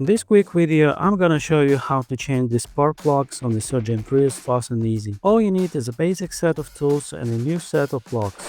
In this quick video, I'm gonna show you how to change the spark plugs on the Toyota Prius fast and easy. All you need is a basic set of tools and a new set of plugs.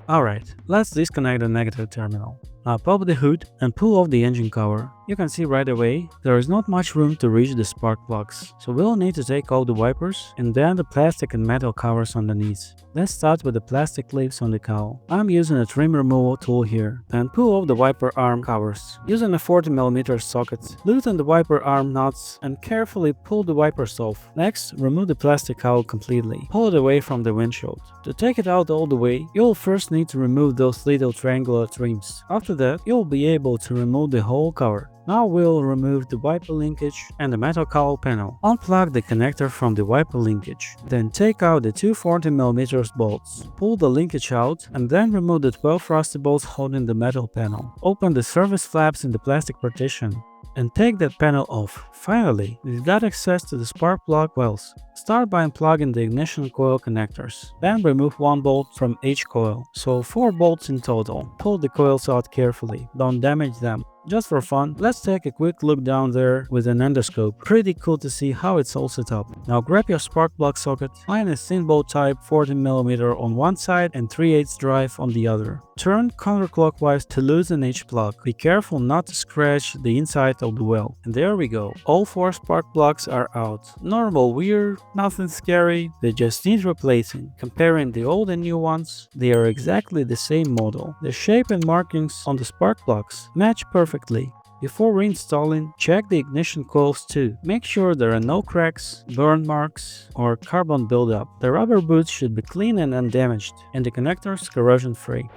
Alright, let's disconnect the negative terminal. Now pop the hood and pull off the engine cover. You can see right away there is not much room to reach the spark plugs, so we'll need to take out the wipers and then the plastic and metal covers underneath. Let's start with the plastic clips on the cowl. I'm using a trim removal tool here. Then pull off the wiper arm covers. Using a 40mm socket, loosen the wiper arm nuts and carefully pull the wipers off. Next, remove the plastic cowl completely. Pull it away from the windshield. To take it out all the way, you'll first need to remove those little triangular trims. After that, you'll be able to remove the whole cover. Now we'll remove the wiper linkage and the metal cowl panel. Unplug the connector from the wiper linkage. Then take out the two 40mm bolts. Pull the linkage out and then remove the 12 rusty bolts holding the metal panel. Open the surface flaps in the plastic partition and take that panel off. Finally, we've got access to the spark plug coils. Start by unplugging the ignition coil connectors. Then remove one bolt from each coil, so 4 bolts in total. Pull the coils out carefully, don't damage them. Just for fun, let's take a quick look down there with an endoscope. Pretty cool to see how it's all set up. Now grab your spark plug socket, find a thin bolt type 40mm on one side and 3/8 drive on the other. Turn counterclockwise to loosen each plug. Be careful not to scratch the inside of the well. And there we go. All 4 spark plugs are out. Normal, weird, nothing scary, they just need replacing. Comparing the old and new ones, they are exactly the same model. The shape and markings on the spark plugs match perfectly. Before reinstalling, check the ignition coils too. Make sure there are no cracks, burn marks, or carbon buildup. The rubber boots should be clean and undamaged, and the connectors corrosion free.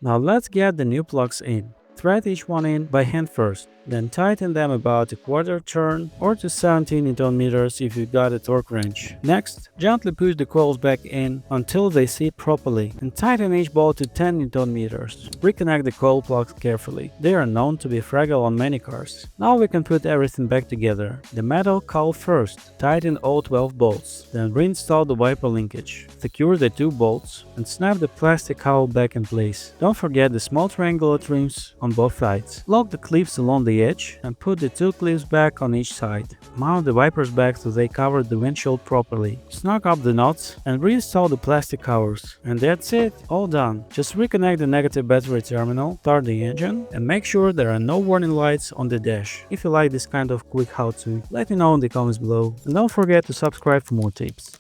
Now let's get the new plugs in. Thread each one in by hand first, then tighten them about a quarter turn or to 17 Nm if you got a torque wrench. Next, gently push the coils back in until they sit properly and tighten each bolt to 10 Nm. Reconnect the coil plugs carefully. They are known to be fragile on many cars. Now we can put everything back together. The metal cowl first. Tighten all 12 bolts. Then reinstall the wiper linkage. Secure the 2 bolts and snap the plastic cowl back in place. Don't forget the small triangular trims on both sides. Lock the clips along the edge and put the 2 clips back on each side. Mount the wipers back so they cover the windshield properly. Snug up the nuts and reinstall the plastic covers. And that's it, all done. Just reconnect the negative battery terminal, start the engine, and make sure there are no warning lights on the dash. If you like this kind of quick how-to, let me know in the comments below. And don't forget to subscribe for more tips.